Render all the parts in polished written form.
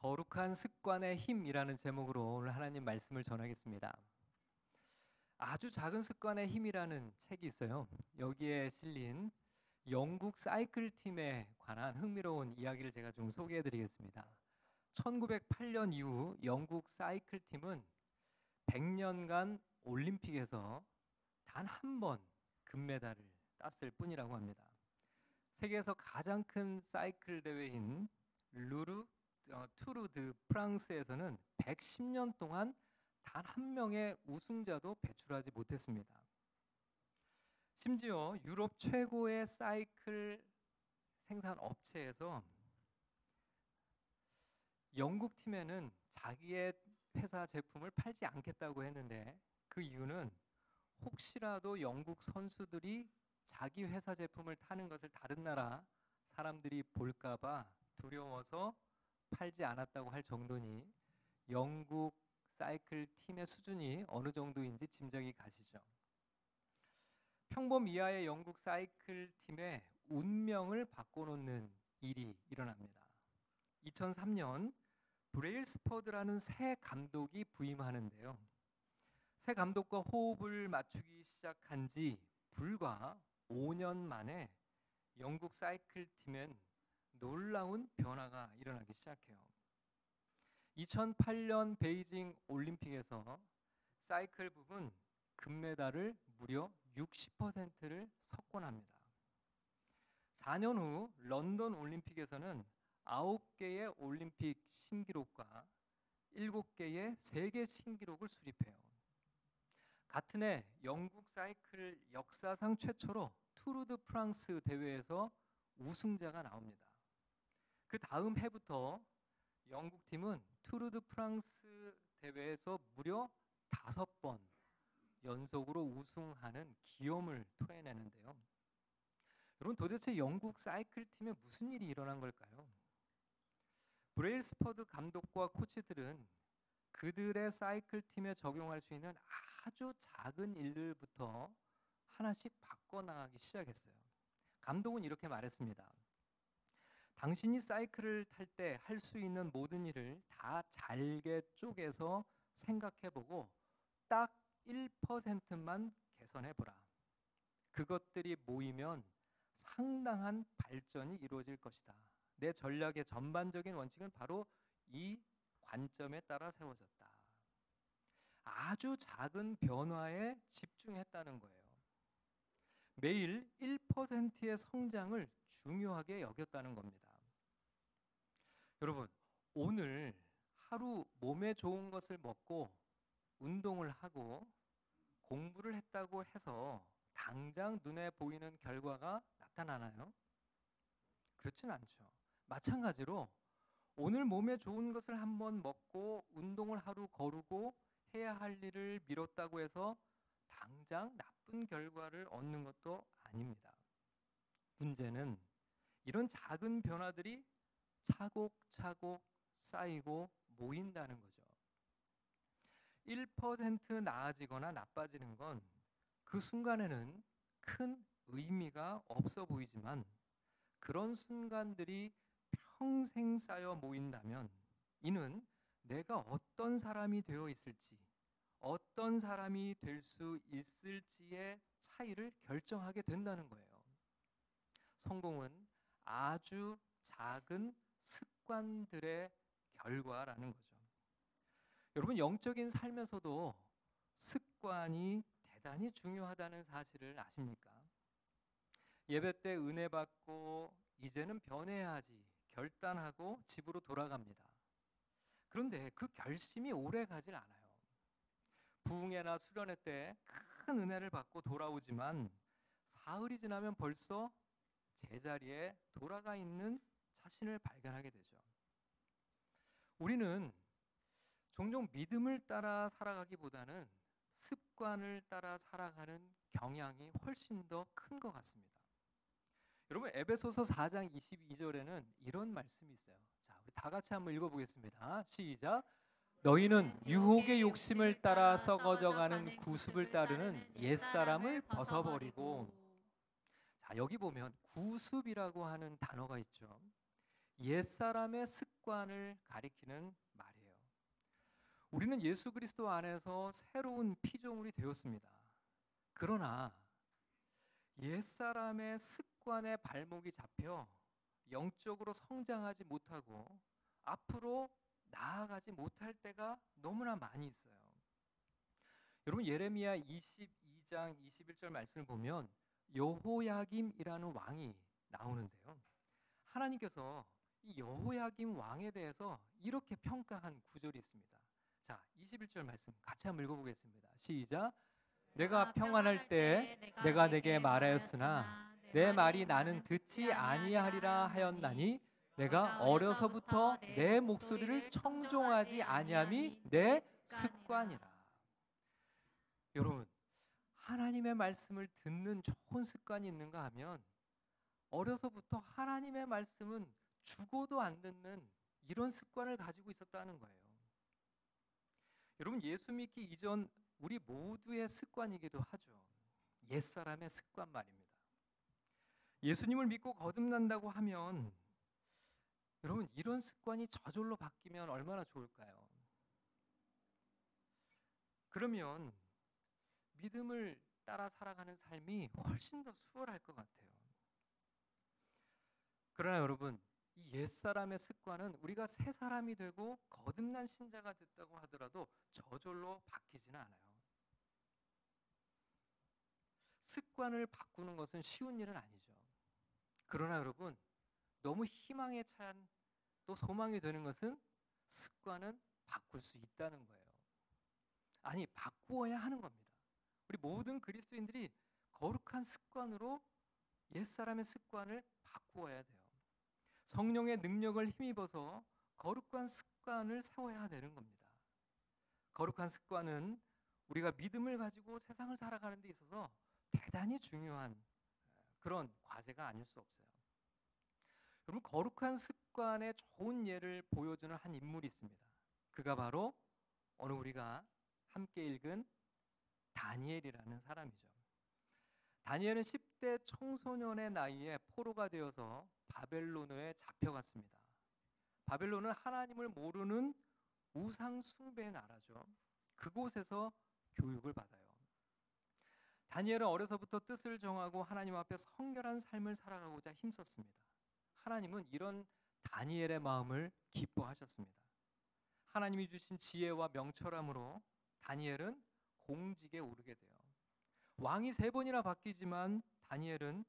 거룩한 습관의 힘이라는 제목으로 오늘 하나님 말씀을 전하겠습니다. 아주 작은 습관의 힘이라는 책이 있어요. 여기에 실린 영국 사이클 팀에 관한 흥미로운 이야기를 제가 좀 소개해 드리겠습니다. 1908년 이후 영국 사이클 팀은 100년간 올림픽에서 단 한 번 금메달을 땄을 뿐이라고 합니다. 세계에서 가장 큰 사이클 대회인 투르 드 프랑스에서는 110년 동안 단 한 명의 우승자도 배출하지 못했습니다. 심지어 유럽 최고의 사이클 생산 업체에서 영국 팀에는 자기의 회사 제품을 팔지 않겠다고 했는데, 그 이유는 혹시라도 영국 선수들이 자기 회사 제품을 타는 것을 다른 나라 사람들이 볼까봐 두려워서 팔지 않았다고 할 정도니 영국 사이클 팀의 수준이 어느 정도인지 짐작이 가시죠. 평범 이하의 영국 사이클 팀의 운명을 바꿔놓는 일이 일어납니다. 2003년 브레일스퍼드라는 새 감독이 부임하는데요. 새 감독과 호흡을 맞추기 시작한 지 불과 5년 만에 영국 사이클 팀엔 놀라운 변화가 일어나기 시작해요. 2008년 베이징 올림픽에서 사이클 부분 금메달을 무려 60%를 석권합니다. 4년 후 런던 올림픽에서는 9개의 올림픽 신기록과 7개의 세계 신기록을 수립해요. 같은 해 영국 사이클 역사상 최초로 투르 드 프랑스 대회에서 우승자가 나옵니다. 그 다음 해부터 영국 팀은 투르 드 프랑스 대회에서 무려 5번 연속으로 우승하는 기염을 토해내는데요. 여러분, 도대체 영국 사이클 팀에 무슨 일이 일어난 걸까요? 브레일스퍼드 감독과 코치들은 그들의 사이클 팀에 적용할 수 있는 아주 작은 일들부터 하나씩 바꿔나가기 시작했어요. 감독은 이렇게 말했습니다. 당신이 사이클을 탈 때 할 수 있는 모든 일을 다 잘게 쪼개서 생각해보고 딱 1%만 개선해보라. 그것들이 모이면 상당한 발전이 이루어질 것이다. 내 전략의 전반적인 원칙은 바로 이 관점에 따라 세워졌다. 아주 작은 변화에 집중했다는 거예요. 매일 1%의 성장을 중요하게 여겼다는 겁니다. 여러분, 오늘 하루 몸에 좋은 것을 먹고 운동을 하고 공부를 했다고 해서 당장 눈에 보이는 결과가 나타나나요? 그렇진 않죠. 마찬가지로 오늘 몸에 좋은 것을 한번 먹고 운동을 하루 거르고 해야 할 일을 미뤘다고 해서 당장 나쁜 결과를 얻는 것도 아닙니다. 문제는 이런 작은 변화들이 차곡차곡 쌓이고 모인다는 거죠. 1% 나아지거나 나빠지는 건 그 순간에는 큰 의미가 없어 보이지만, 그런 순간들이 평생 쌓여 모인다면 이는 내가 어떤 사람이 되어 있을지, 어떤 사람이 될 수 있을지의 차이를 결정하게 된다는 거예요. 성공은 아주 작은 습관들의 결과라는 거죠. 여러분, 영적인 삶에서도 습관이 대단히 중요하다는 사실을 아십니까? 예배 때 은혜 받고 이제는 변해야지 결단하고 집으로 돌아갑니다. 그런데 그 결심이 오래 가질 않아요. 부흥회나 수련회 때 큰 은혜를 받고 돌아오지만 사흘이 지나면 벌써 제자리에 돌아가 있는 자신을 발견하게 되죠. 우리는 종종 믿음을 따라 살아가기보다는 습관을 따라 살아가는 경향이 훨씬 더 큰 것 같습니다. 여러분, 에베소서 4장 22절에는 이런 말씀이 있어요. 자, 우리 다 같이 한번 읽어보겠습니다. 시작. 너희는 유혹의 욕심을 따라 썩어져가는 구습을 따르는 옛사람을 벗어버리고. 자, 여기 보면 구습이라고 하는 단어가 있죠. 옛사람의 습관을 가리키는 말이에요. 우리는 예수 그리스도 안에서 새로운 피조물이 되었습니다. 그러나 옛사람의 습관에 발목이 잡혀 영적으로 성장하지 못하고 앞으로 나아가지 못할 때가 너무나 많이 있어요. 여러분, 예레미야 22장 21절 말씀을 보면 여호야김이라는 왕이 나오는데요. 하나님께서 이 여호야김 왕에 대해서 이렇게 평가한 구절이 있습니다. 자, 21절 말씀 같이 한번 읽어보겠습니다. 시작. 내가 평안할 때 내가 내게 말하였으나 내 말이 나는 듣지 아니하리라 하였나니 내가 어려서부터 내 목소리를 청종하지 아니함이 내 습관이라. 여러분, 하나님의 말씀을 듣는 좋은 습관이 있는가 하면 어려서부터 하나님의 말씀은 죽어도 안 듣는 이런 습관을 가지고 있었다는 거예요. 여러분, 예수 믿기 이전 우리 모두의 습관이기도 하죠. 옛사람의 습관 말입니다. 예수님을 믿고 거듭난다고 하면 여러분, 이런 습관이 저절로 바뀌면 얼마나 좋을까요? 그러면 믿음을 따라 살아가는 삶이 훨씬 더 수월할 것 같아요. 그러나 여러분, 이 옛사람의 습관은 우리가 새 사람이 되고 거듭난 신자가 됐다고 하더라도 저절로 바뀌지는 않아요. 습관을 바꾸는 것은 쉬운 일은 아니죠. 그러나 여러분, 너무 희망에 찬 또 소망이 되는 것은 습관은 바꿀 수 있다는 거예요. 아니, 바꾸어야 하는 겁니다. 우리 모든 그리스도인들이 거룩한 습관으로 옛사람의 습관을 바꾸어야 돼요. 성령의 능력을 힘입어서 거룩한 습관을 세워야 되는 겁니다. 거룩한 습관은 우리가 믿음을 가지고 세상을 살아가는 데 있어서 대단히 중요한 그런 과제가 아닐 수 없어요. 여러분, 거룩한 습관의 좋은 예를 보여주는 한 인물이 있습니다. 그가 바로 오늘 우리가 함께 읽은 다니엘이라는 사람이죠. 다니엘은 10대 청소년의 나이에 포로가 되어서 바벨론에 잡혀갔습니다. 바벨론은 하나님을 모르는 우상 숭배의 나라죠. 그곳에서 교육을 받아요. 다니엘은 어려서부터 뜻을 정하고 하나님 앞에 성결한 삶을 살아가고자 힘썼습니다. 하나님은 이런 다니엘의 마음을 기뻐하셨습니다. 하나님이 주신 지혜와 명철함으로 다니엘은 공직에 오르게 돼요. 왕이 3번이나 바뀌지만 다니엘은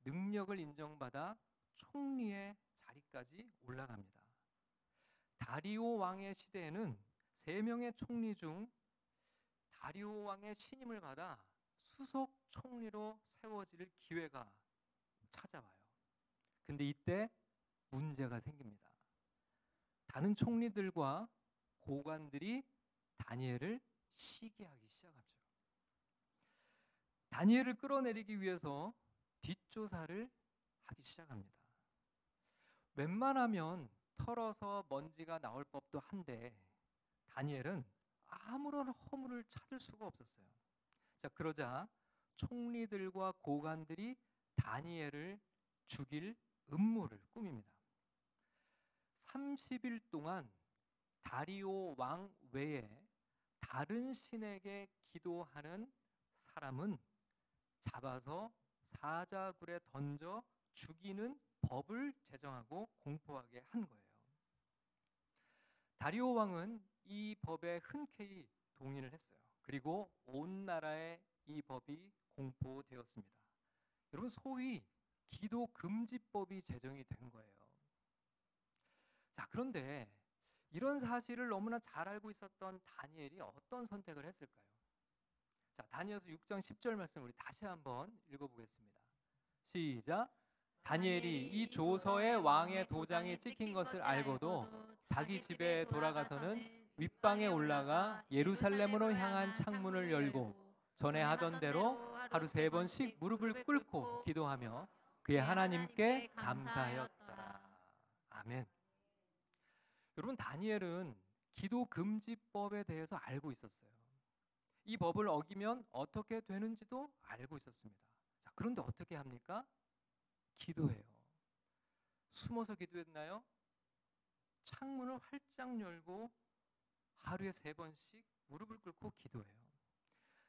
능력을 인정받아 총리의 자리까지 올라갑니다. 다리오 왕의 시대에는 3명의 총리 중 다리오 왕의 신임을 받아 수석 총리로 세워질 기회가 찾아와요. 근데 이때 문제가 생깁니다. 다른 총리들과 고관들이 다니엘을 시기하기 시작하죠. 다니엘을 끌어내리기 위해서 뒷조사를 하기 시작합니다. 웬만하면 털어서 먼지가 나올 법도 한데 다니엘은 아무런 허물을 찾을 수가 없었어요. 자, 그러자 총리들과 고관들이 다니엘을 죽일 음모를 꾸밉니다. 30일 동안 다리오 왕 외에 다른 신에게 기도하는 사람은 잡아서 사자굴에 던져 죽이는 법을 제정하고 공포하게 한 거예요. 다리오 왕은 이 법에 흔쾌히 동의를 했어요. 그리고 온 나라에 이 법이 공포되었습니다. 여러분, 소위 기도 금지법이 제정이 된 거예요. 자, 그런데 이런 사실을 너무나 잘 알고 있었던 다니엘이 어떤 선택을 했을까요? 자, 다니엘서 6장 10절 말씀 우리 다시 한번 읽어보겠습니다. 시작. 다니엘이 이 조서에 왕의 도장이 찍힌 것을 알고도 자기 집에 돌아가서는 윗방에 올라가 예루살렘으로 향한 창문을 열고 전에 하던 대로 하루 3번씩 무릎을 꿇고 기도하며 그의 하나님께 감사하였더라. 아멘. 여러분, 다니엘은 기도 금지법에 대해서 알고 있었어요. 이 법을 어기면 어떻게 되는지도 알고 있었습니다. 자, 그런데 어떻게 합니까? 기도해요. 숨어서 기도했나요? 창문을 활짝 열고 하루에 3번씩 무릎을 꿇고 기도해요.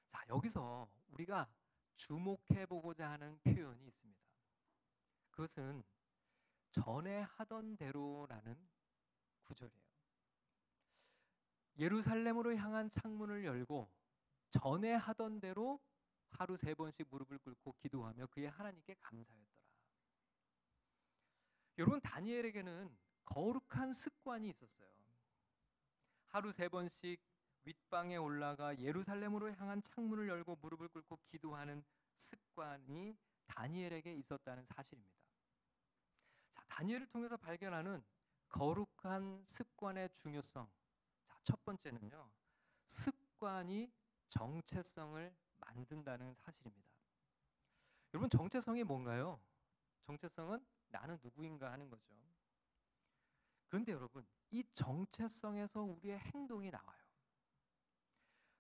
자, 여기서 우리가 주목해 보고자 하는 표현이 있습니다. 그것은 전에 하던 대로라는 구절이에요. 예루살렘으로 향한 창문을 열고 전에 하던 대로 하루 3번씩 무릎을 꿇고 기도하며 그의 하나님께 감사했더라. 여러분, 다니엘에게는 거룩한 습관이 있었어요. 하루 3번씩 윗방에 올라가 예루살렘으로 향한 창문을 열고 무릎을 꿇고 기도하는 습관이 다니엘에게 있었다는 사실입니다. 자, 다니엘을 통해서 발견하는 거룩한 습관의 중요성. 자, 첫 번째는요, 습관이 정체성을 만든다는 사실입니다. 여러분, 정체성이 뭔가요? 정체성은 나는 누구인가 하는 거죠. 그런데 여러분, 이 정체성에서 우리의 행동이 나와요.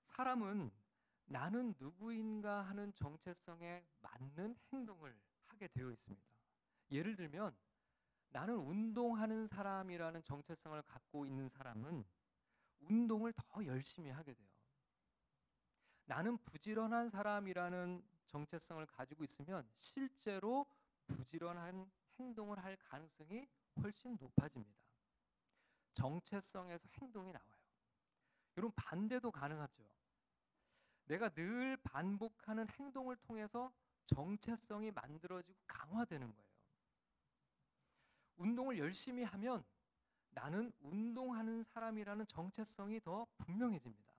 사람은 나는 누구인가 하는 정체성에 맞는 행동을 하게 되어 있습니다. 예를 들면 나는 운동하는 사람이라는 정체성을 갖고 있는 사람은 운동을 더 열심히 하게 돼요. 나는 부지런한 사람이라는 정체성을 가지고 있으면 실제로 부지런한 행동을 할 가능성이 훨씬 높아집니다. 정체성에서 행동이 나와요. 여러분, 반대도 가능하죠. 내가 늘 반복하는 행동을 통해서 정체성이 만들어지고 강화되는 거예요. 운동을 열심히 하면 나는 운동하는 사람이라는 정체성이 더 분명해집니다.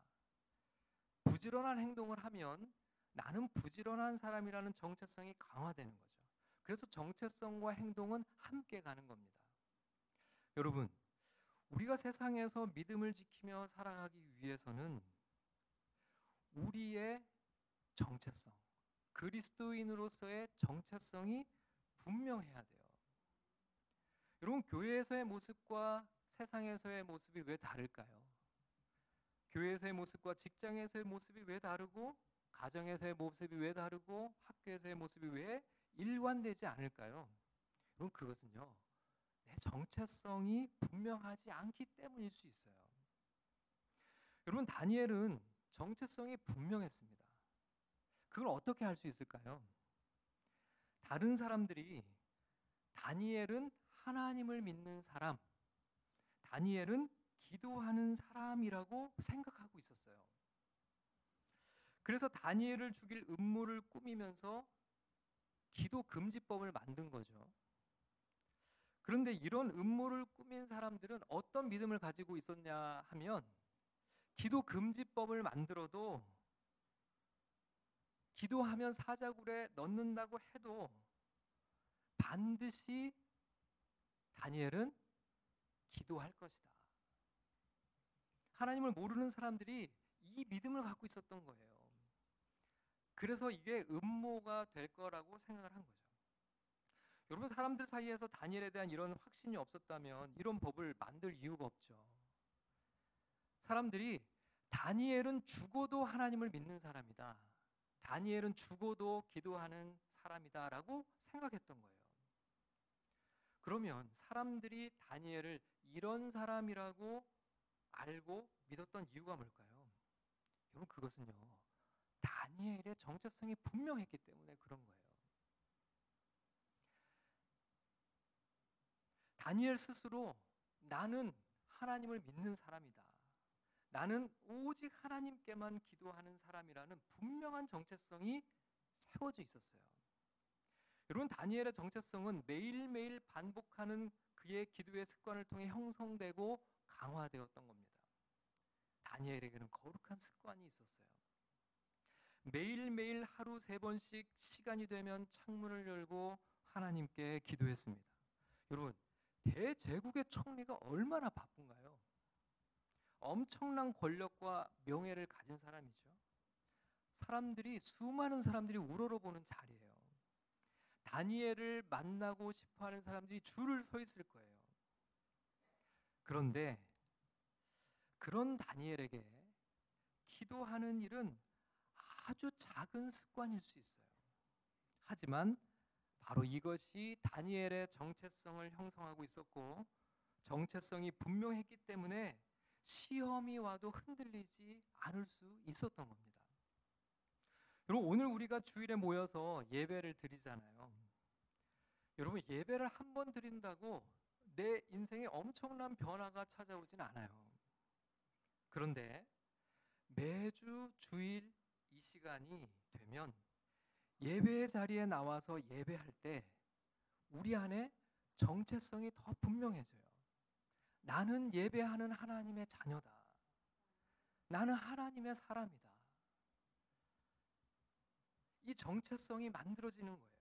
부지런한 행동을 하면 나는 부지런한 사람이라는 정체성이 강화되는 거죠. 그래서 정체성과 행동은 함께 가는 겁니다. 여러분, 우리가 세상에서 믿음을 지키며 살아가기 위해서는 우리의 정체성, 그리스도인으로서의 정체성이 분명해야 돼요. 여러분, 교회에서의 모습과 세상에서의 모습이 왜 다를까요? 교회에서의 모습과 직장에서의 모습이 왜 다르고, 가정에서의 모습이 왜 다르고, 학교에서의 모습이 왜 일관되지 않을까요? 여러분, 그것은요, 내 정체성이 분명하지 않기 때문일 수 있어요. 여러분, 다니엘은 정체성이 분명했습니다. 그걸 어떻게 할 수 있을까요? 다른 사람들이 다니엘은 하나님을 믿는 사람, 다니엘은 기도하는 사람이라고 생각하고 있었어요. 그래서 다니엘을 죽일 음모를 꾸미면서 기도 금지법을 만든 거죠. 그런데 이런 음모를 꾸민 사람들은 어떤 믿음을 가지고 있었냐 하면 기도 금지법을 만들어도 기도하면 사자굴에 넣는다고 해도 반드시 다니엘은 기도할 것이다. 하나님을 모르는 사람들이 이 믿음을 갖고 있었던 거예요. 그래서 이게 음모가 될 거라고 생각을 한 거죠. 여러분, 사람들 사이에서 다니엘에 대한 이런 확신이 없었다면 이런 법을 만들 이유가 없죠. 사람들이 다니엘은 죽어도 하나님을 믿는 사람이다, 다니엘은 죽어도 기도하는 사람이다 라고 생각했던 거예요. 그러면 사람들이 다니엘을 이런 사람이라고 알고 믿었던 이유가 뭘까요? 여러분, 그것은요, 다니엘의 정체성이 분명했기 때문에 그런 거예요. 다니엘 스스로 나는 하나님을 믿는 사람이다, 나는 오직 하나님께만 기도하는 사람이라는 분명한 정체성이 세워져 있었어요. 여러분, 다니엘의 정체성은 매일매일 반복하는 그의 기도의 습관을 통해 형성되고 강화되었던 겁니다. 다니엘에게는 거룩한 습관이 있었어요. 매일매일 하루 3번씩 시간이 되면 창문을 열고 하나님께 기도했습니다. 여러분, 대제국의 총리가 얼마나 바쁜가요? 엄청난 권력과 명예를 가진 사람이죠. 수많은 사람들이 우러러보는 자리예요. 다니엘을 만나고 싶어하는 사람들이 줄을 서 있을 거예요. 그런데 그런 다니엘에게 기도하는 일은 아주 작은 습관일 수 있어요. 하지만 바로 이것이 다니엘의 정체성을 형성하고 있었고, 정체성이 분명했기 때문에 시험이 와도 흔들리지 않을 수 있었던 겁니다. 여러분, 오늘 우리가 주일에 모여서 예배를 드리잖아요. 여러분, 예배를 한 번 드린다고 내 인생에 엄청난 변화가 찾아오진 않아요. 그런데 매주 주일 이 시간이 되면 예배의 자리에 나와서 예배할 때 우리 안에 정체성이 더 분명해져요. 나는 예배하는 하나님의 자녀다. 나는 하나님의 사람이다. 이 정체성이 만들어지는 거예요.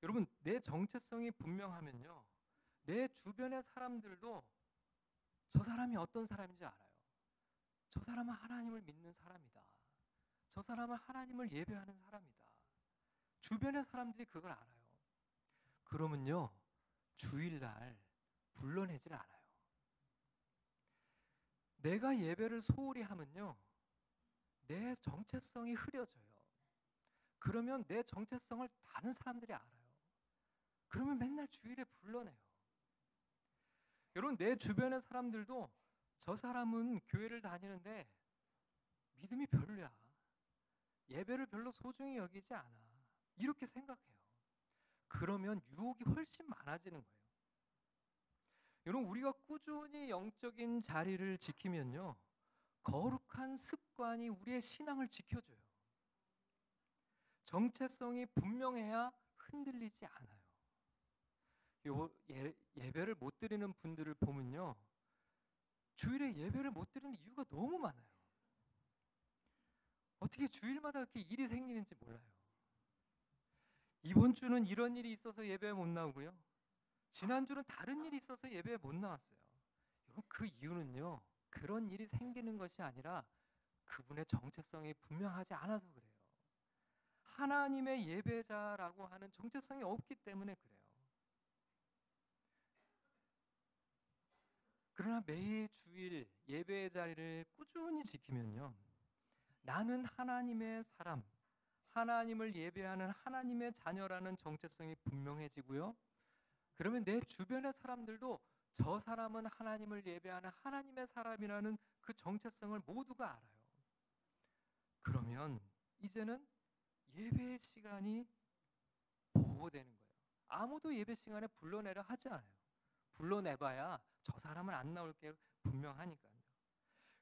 여러분, 내 정체성이 분명하면요, 내 주변의 사람들도 저 사람이 어떤 사람인지 알아요. 저 사람은 하나님을 믿는 사람이다. 저 사람은 하나님을 예배하는 사람이다. 주변의 사람들이 그걸 알아요. 그러면요, 주일날 불러내질 않아요. 내가 예배를 소홀히 하면요, 내 정체성이 흐려져요. 그러면 내 정체성을 다른 사람들이 알아요. 그러면 맨날 주일에 불러내요. 여러분, 내 주변의 사람들도 저 사람은 교회를 다니는데 믿음이 별로야. 예배를 별로 소중히 여기지 않아. 이렇게 생각해요. 그러면 유혹이 훨씬 많아지는 거예요. 여러분, 우리가 꾸준히 영적인 자리를 지키면요, 거룩한 습관이 우리의 신앙을 지켜줘요. 정체성이 분명해야 흔들리지 않아요. 예배를 못 드리는 분들을 보면요, 주일에 예배를 못 드리는 이유가 너무 많아요. 어떻게 주일마다 그렇게 일이 생기는지 몰라요. 이번 주는 이런 일이 있어서 예배에 못 나오고요, 지난주는 다른 일이 있어서 예배에 못 나왔어요. 여러분, 그 이유는요, 그런 일이 생기는 것이 아니라 그분의 정체성이 분명하지 않아서 그래요. 하나님의 예배자라고 하는 정체성이 없기 때문에 그래요. 그러나 매일 주일 예배의 자리를 꾸준히 지키면요, 나는 하나님의 사람, 하나님을 예배하는 하나님의 자녀라는 정체성이 분명해지고요, 그러면 내 주변의 사람들도 저 사람은 하나님을 예배하는 하나님의 사람이라는 그 정체성을 모두가 알아요. 그러면 이제는 예배 시간이 보호되는 거예요. 아무도 예배 시간에 불러내려 하지 않아요. 불러내봐야 저 사람은 안 나올 게 분명하니까요.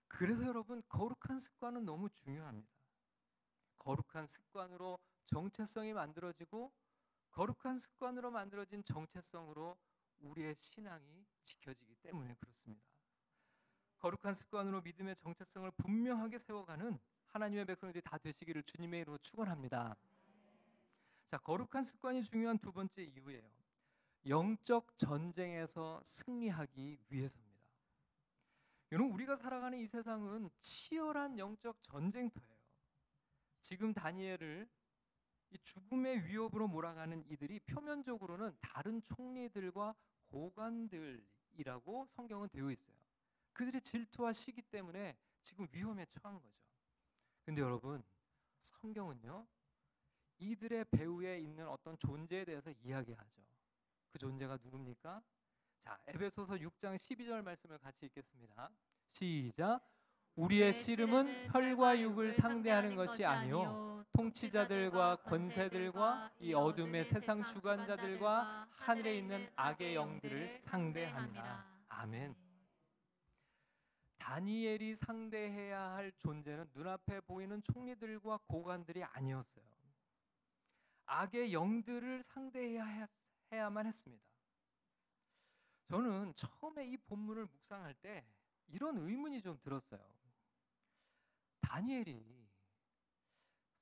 그래서 여러분, 거룩한 습관은 너무 중요합니다. 거룩한 습관으로 정체성이 만들어지고, 거룩한 습관으로 만들어진 정체성으로 우리의 신앙이 지켜지기 때문에 그렇습니다. 거룩한 습관으로 믿음의 정체성을 분명하게 세워가는 하나님의 백성들이 다 되시기를 주님의 이름으로 축원합니다. 자, 거룩한 습관이 중요한 두 번째 이유예요. 영적 전쟁에서 승리하기 위해서입니다. 여러분, 우리가 살아가는 이 세상은 치열한 영적 전쟁터예요. 지금 다니엘을 이 죽음의 위협으로 몰아가는 이들이 표면적으로는 다른 총리들과 고관들이라고 성경은 되어 있어요. 그들의 질투와 시기 때문에 지금 위험에 처한 거죠. 근데 여러분, 성경은요, 이들의 배후에 있는 어떤 존재에 대해서 이야기하죠. 그 존재가 누굽니까? 자, 에베소서 6장 12절 말씀을 같이 읽겠습니다. 시작. 우리의 씨름은 혈과 육을 상대하는 것이 아니요 통치자들과 권세들과 이 어둠의 세상 주관자들과 하늘에 있는 악의 영들을 상대합니다. 아멘. 다니엘이 상대해야 할 존재는 눈앞에 보이는 총리들과 고관들이 아니었어요. 악의 영들을 상대해야만 했습니다. 저는 처음에 이 본문을 묵상할 때 이런 의문이 좀 들었어요. 다니엘이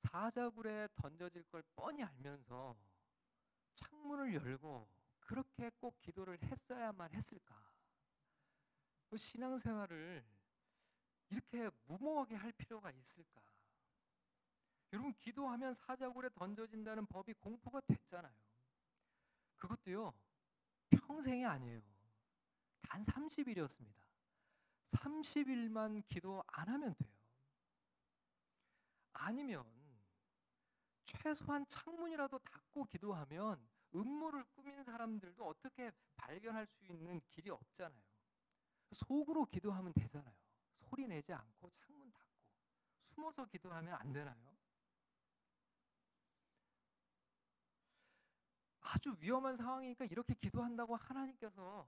사자굴에 던져질 걸 뻔히 알면서 창문을 열고 그렇게 꼭 기도를 했어야만 했을까? 신앙생활을 이렇게 무모하게 할 필요가 있을까? 여러분, 기도하면 사자굴에 던져진다는 법이 공포가 됐잖아요. 그것도요, 평생이 아니에요. 단 30일이었습니다. 30일만 기도 안 하면 돼요. 아니면 최소한 창문이라도 닫고 기도하면 음모를 꾸민 사람들도 어떻게 발견할 수 있는 길이 없잖아요. 속으로 기도하면 되잖아요. 소리 내지 않고 창문 닫고 숨어서 기도하면 안 되나요? 아주 위험한 상황이니까 이렇게 기도한다고 하나님께서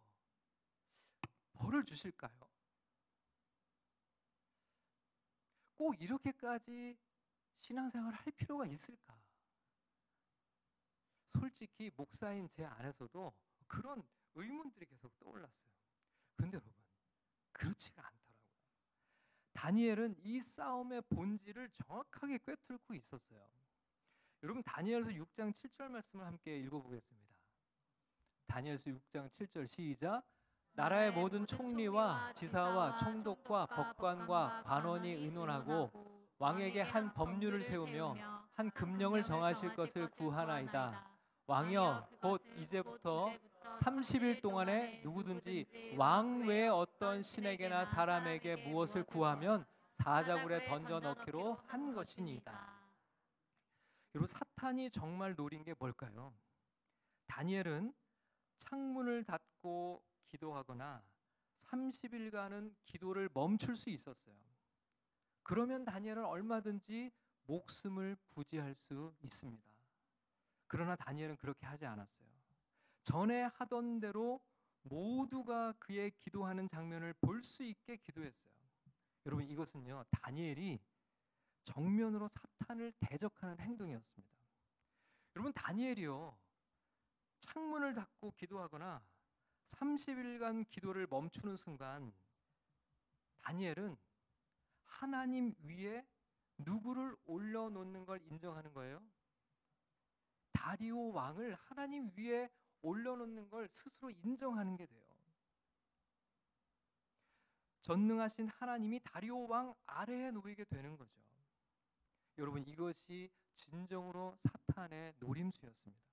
벌을 주실까요? 꼭 이렇게까지 신앙생활을 할 필요가 있을까? 솔직히 목사인 제 안에서도 그런 의문들이 계속 떠올랐어요. 근데 여러분, 그렇지가 않더라고요. 다니엘은 이 싸움의 본질을 정확하게 꿰뚫고 있었어요. 여러분, 다니엘서 6장 7절 말씀을 함께 읽어보겠습니다. 다니엘서 6장 7절 시작. 나라의 모든 총리와 지사와 총독과 법관과 관원이 의논하고 왕에게 한 법률을 세우며 한 금령을 정하실 것을 구하나이다. 왕이여, 곧 이제부터 30일 동안에 누구든지 왕 외에 어떤 신에게나 사람에게 무엇을 구하면 사자굴에 던져 넣기로 한 것이니이다. 여러분, 사탄이 정말 노린 게 뭘까요? 다니엘은 창문을 닫고 기도하거나 30일간은 기도를 멈출 수 있었어요. 그러면 다니엘은 얼마든지 목숨을 부지할 수 있습니다. 그러나 다니엘은 그렇게 하지 않았어요. 전에 하던 대로 모두가 그의 기도하는 장면을 볼 수 있게 기도했어요. 여러분, 이것은요, 다니엘이 정면으로 사탄을 대적하는 행동이었습니다. 여러분, 다니엘이요, 창문을 닫고 기도하거나 30일간 기도를 멈추는 순간 다니엘은 하나님 위에 누구를 올려놓는 걸 인정하는 거예요? 다리오 왕을 하나님 위에 올려놓는 걸 스스로 인정하는 게 돼요. 전능하신 하나님이 다리오 왕 아래에 놓이게 되는 거죠. 여러분, 이것이 진정으로 사탄의 노림수였습니다.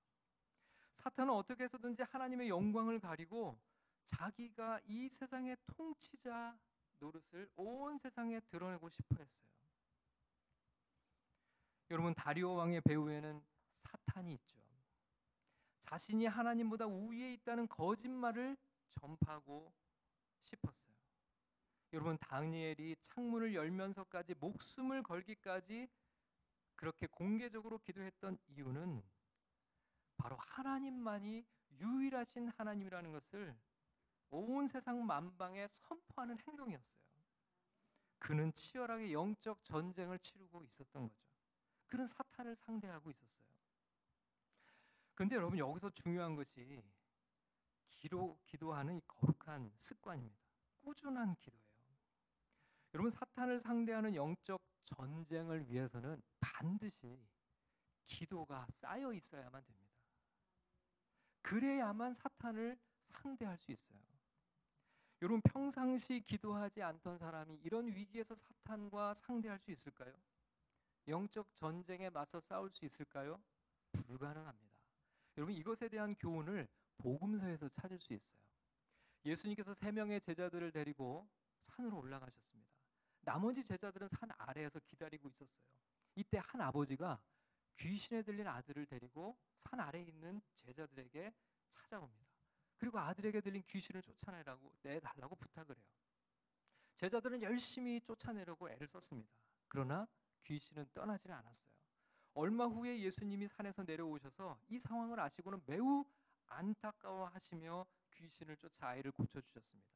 사탄은 어떻게 해서든지 하나님의 영광을 가리고 자기가 이 세상의 통치자 노릇을 온 세상에 드러내고 싶어 했어요. 여러분, 다리오 왕의 배후에는 사탄이 있죠. 자신이 하나님보다 우위에 있다는 거짓말을 전파하고 싶었어요. 여러분, 다니엘이 창문을 열면서까지 목숨을 걸기까지 그렇게 공개적으로 기도했던 이유는 바로 하나님만이 유일하신 하나님이라는 것을 온 세상 만방에 선포하는 행동이었어요. 그는 치열하게 영적 전쟁을 치르고 있었던 거죠. 그는 사탄을 상대하고 있었어요. 그런데 여러분, 여기서 중요한 것이 기도하는 이 거룩한 습관입니다. 꾸준한 기도예요. 여러분, 사탄을 상대하는 영적 전쟁을 위해서는 반드시 기도가 쌓여 있어야만 됩니다. 그래야만 사탄을 상대할 수 있어요. 여러분, 평상시 기도하지 않던 사람이 이런 위기에서 사탄과 상대할 수 있을까요? 영적 전쟁에 맞서 싸울 수 있을까요? 불가능합니다. 여러분, 이것에 대한 교훈을 복음서에서 찾을 수 있어요. 예수님께서 3명의 제자들을 데리고 산으로 올라가셨습니다. 나머지 제자들은 산 아래에서 기다리고 있었어요. 이때 한 아버지가 귀신에 들린 아들을 데리고 산 아래에 있는 제자들에게 찾아옵니다. 그리고 아들에게 들린 귀신을 내달라고 부탁을 해요. 제자들은 열심히 쫓아내려고 애를 썼습니다. 그러나 귀신은 떠나질 않았어요. 얼마 후에 예수님이 산에서 내려오셔서 이 상황을 아시고는 매우 안타까워하시며 귀신을 쫓아 아이를 고쳐주셨습니다.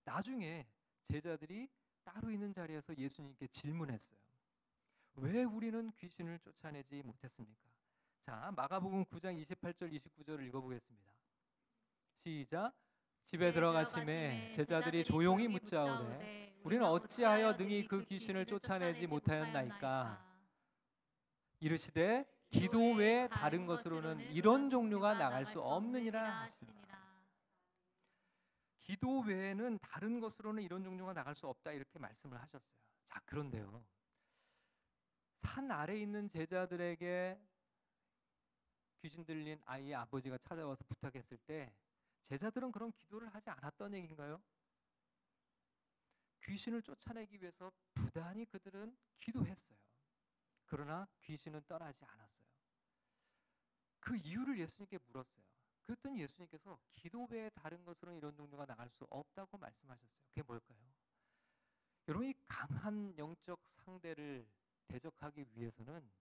나중에 제자들이 따로 있는 자리에서 예수님께 질문했어요. 왜 우리는 귀신을 쫓아내지 못했습니까? 자, 마가복음 9장 28절 29절을 읽어보겠습니다. 시작. 집에 들어가심에 제자들이 조용히 묻자오되 우리는 어찌하여 능히 그 귀신을 쫓아내지 못하였나이까? 이르시되 기도 외에 다른 것으로는 이런 종류가 나갈 수 없느니라 하시니라. 기도 외에는 다른 것으로는 이런 종류가 나갈 수 없다, 이렇게 말씀을 하셨어요. 자, 그런데요, 산 아래에 있는 제자들에게 귀신 들린 아이의 아버지가 찾아와서 부탁했을 때 제자들은 그런 기도를 하지 않았던 얘기인가요? 귀신을 쫓아내기 위해서 부단히 그들은 기도했어요. 그러나 귀신은 떠나지 않았어요. 그 이유를 예수님께 물었어요. 그랬더니 예수님께서 기도 외에 다른 것으로는 이런 종류가 나갈 수 없다고 말씀하셨어요. 그게 뭘까요? 여러분이 강한 영적 상대를 대적하기 위해서는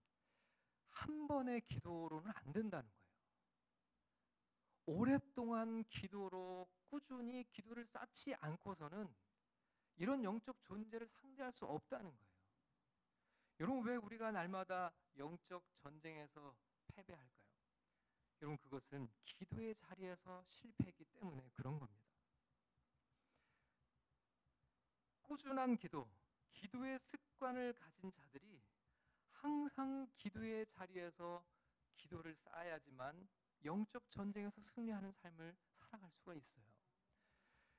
한 번의 기도로는 안 된다는 거예요. 오랫동안 기도로 꾸준히 기도를 쌓지 않고서는 이런 영적 존재를 상대할 수 없다는 거예요. 여러분, 왜 우리가 날마다 영적 전쟁에서 패배할까요? 여러분, 그것은 기도의 자리에서 실패했기 때문에 그런 겁니다. 꾸준한 기도, 기도의 습관을 가진 자들이 항상 기도의 자리에서 기도를 쌓아야지만 영적 전쟁에서 승리하는 삶을 살아갈 수가 있어요.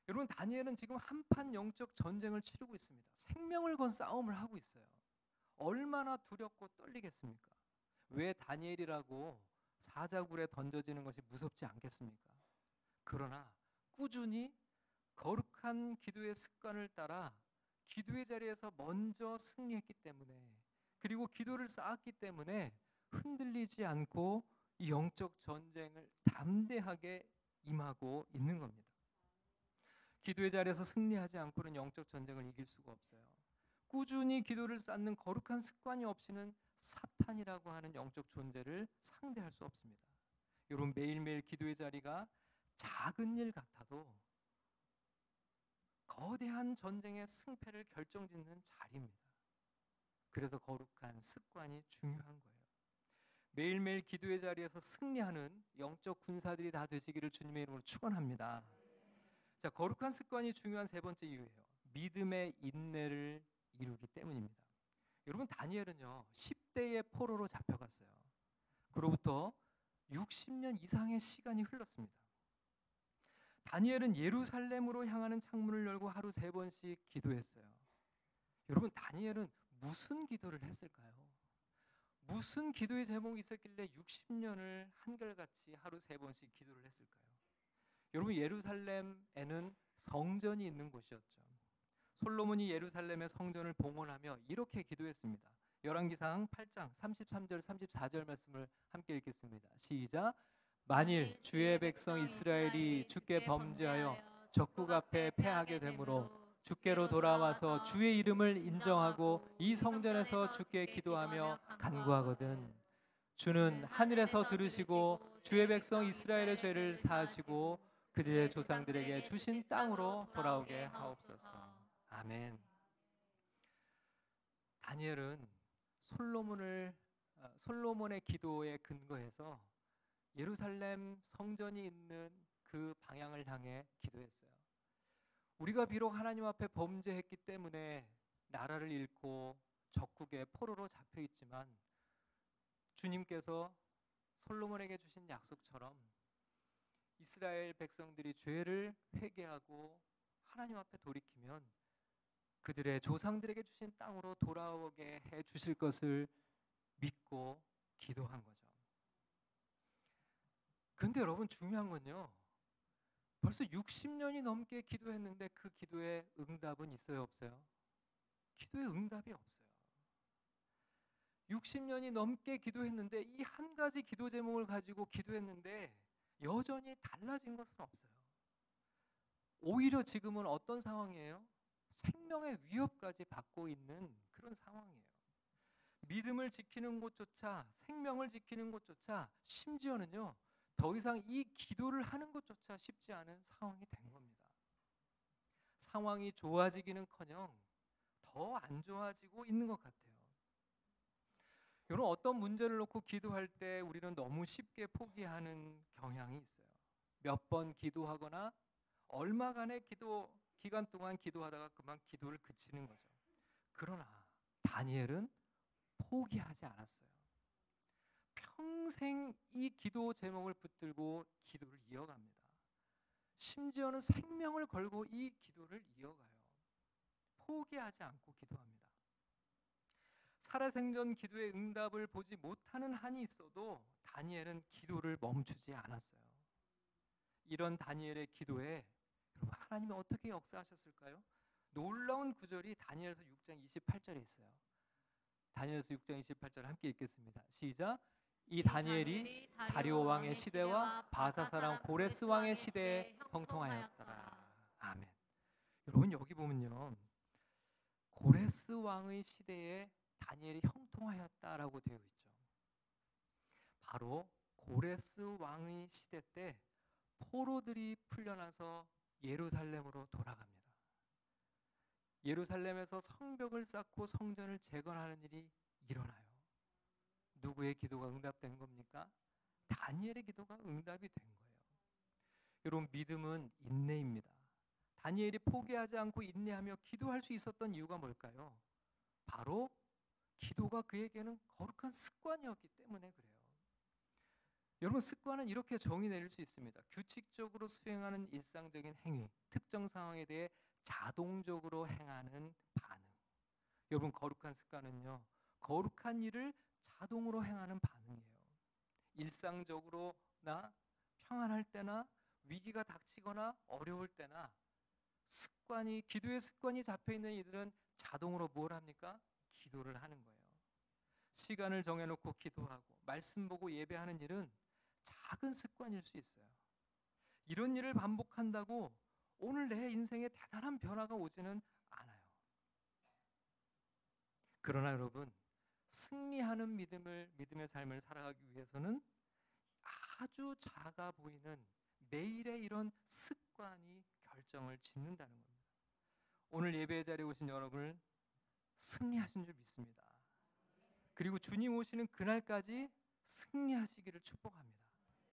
여러분, 다니엘은 지금 한판 영적 전쟁을 치르고 있습니다. 생명을 건 싸움을 하고 있어요. 얼마나 두렵고 떨리겠습니까? 왜 다니엘이라고 사자굴에 던져지는 것이 무섭지 않겠습니까? 그러나 꾸준히 거룩한 기도의 습관을 따라 기도의 자리에서 먼저 승리했기 때문에, 그리고 기도를 쌓았기 때문에 흔들리지 않고 이 영적 전쟁을 담대하게 임하고 있는 겁니다. 기도의 자리에서 승리하지 않고는 영적 전쟁을 이길 수가 없어요. 꾸준히 기도를 쌓는 거룩한 습관이 없이는 사탄이라고 하는 영적 존재를 상대할 수 없습니다. 여러분, 매일매일 기도의 자리가 작은 일 같아도 거대한 전쟁의 승패를 결정짓는 자리입니다. 그래서 거룩한 습관이 중요한 거예요. 매일매일 기도의 자리에서 승리하는 영적 군사들이 다 되시기를 주님의 이름으로 축원합니다. 자, 거룩한 습관이 중요한 세 번째 이유예요. 믿음의 인내를 이루기 때문입니다. 여러분, 다니엘은요 10대의 포로로 잡혀갔어요. 그로부터 60년 이상의 시간이 흘렀습니다. 다니엘은 예루살렘으로 향하는 창문을 열고 하루 3번씩 기도했어요. 여러분, 다니엘은 무슨 기도를 했을까요? 무슨 기도의 제목이 있었길래 60년을 한결같이 하루 3번씩 기도를 했을까요? 여러분, 예루살렘에는 성전이 있는 곳이었죠. 솔로몬이 예루살렘의 성전을 봉헌하며 이렇게 기도했습니다. 열왕기상 8장 33절 34절 말씀을 함께 읽겠습니다. 시작. 만일 주의 백성 이스라엘이 주께 범죄하여 적국 앞에 패하게 되므로 주께로 돌아와서 주의 이름을 인정하고 이 성전에서 주께 기도하며 간구하거든 주는 하늘에서 들으시고 주의 백성 이스라엘의 죄를 사하시고 그들의 조상들에게 주신 땅으로 돌아오게 하옵소서. 아멘. 다니엘은 솔로몬의 기도에 근거해서 예루살렘 성전이 있는 그 방향을 향해 기도했어요. 우리가 비록 하나님 앞에 범죄했기 때문에 나라를 잃고 적국의 포로로 잡혀 있지만 주님께서 솔로몬에게 주신 약속처럼 이스라엘 백성들이 죄를 회개하고 하나님 앞에 돌이키면 그들의 조상들에게 주신 땅으로 돌아오게 해 주실 것을 믿고 기도한 거죠. 그런데 여러분, 중요한 건요, 벌써 60년이 넘게 기도했는데 그 기도에 응답은 있어요, 없어요? 기도에 응답이 없어요. 60년이 넘게 기도했는데 이 한 가지 기도 제목을 가지고 기도했는데 여전히 달라진 것은 없어요. 오히려 지금은 어떤 상황이에요? 생명의 위협까지 받고 있는 그런 상황이에요. 믿음을 지키는 것조차, 생명을 지키는 것조차, 심지어는요 더 이상 이 기도를 하는 것조차 쉽지 않은 상황이 된 겁니다. 상황이 좋아지기는커녕 더 안 좋아지고 있는 것 같아요. 여러분, 어떤 문제를 놓고 기도할 때 우리는 너무 쉽게 포기하는 경향이 있어요. 몇 번 기도하거나 얼마간의 기간 동안 기도하다가 그만 기도를 그치는 거죠. 그러나 다니엘은 포기하지 않았어요. 평생 이 기도 제목을 붙들고 기도를 이어갑니다. 심지어는 생명을 걸고 이 기도를 이어가요. 포기하지 않고 기도합니다. 살아생전 기도의 응답을 보지 못하는 한이 있어도 다니엘은 기도를 멈추지 않았어요. 이런 다니엘의 기도에 여러분, 하나님이 어떻게 역사하셨을까요? 놀라운 구절이 다니엘서 6장 28절에 있어요. 다니엘서 6장 28절 함께 읽겠습니다. 시작. 이 다니엘이 다리오 왕의 시대와 바사 사람 고레스 왕의 시대에 형통하였더라. 아멘. 여러분 여기 보면요, 고레스 왕의 시대에 다니엘이 형통하였다라고 되어 있죠. 바로 고레스 왕의 시대 때 포로들이 풀려나서 예루살렘으로 돌아갑니다. 예루살렘에서 성벽을 쌓고 성전을 재건하는 일이 일어나요. 누구의 기도가 응답된 겁니까? 다니엘의 기도가 응답이 된 거예요. 여러분 믿음은 인내입니다. 다니엘이 포기하지 않고 인내하며 기도할 수 있었던 이유가 뭘까요? 바로 기도가 그에게는 거룩한 습관이었기 때문에 그래요. 여러분 습관은 이렇게 정의 내릴 수 있습니다. 규칙적으로 수행하는 일상적인 행위, 특정 상황에 대해 자동적으로 행하는 반응. 여러분 거룩한 습관은요, 거룩한 일을 자동으로 행하는 반응이에요. 일상적으로나 평안할 때나 위기가 닥치거나 어려울 때나 기도의 습관이 잡혀있는 이들은 자동으로 뭘 합니까? 기도를 하는 거예요. 시간을 정해놓고 기도하고 말씀 보고 예배하는 일은 작은 습관일 수 있어요. 이런 일을 반복한다고 오늘 내 인생에 대단한 변화가 오지는 않아요. 그러나 여러분 승리하는 믿음의 삶을 살아가기 위해서는 아주 작아 보이는 매일의 이런 습관이 결정을 짓는다는 겁니다. 오늘 예배 자리에 오신 여러분을 승리하신 줄 믿습니다. 그리고 주님 오시는 그날까지 승리하시기를 축복합니다.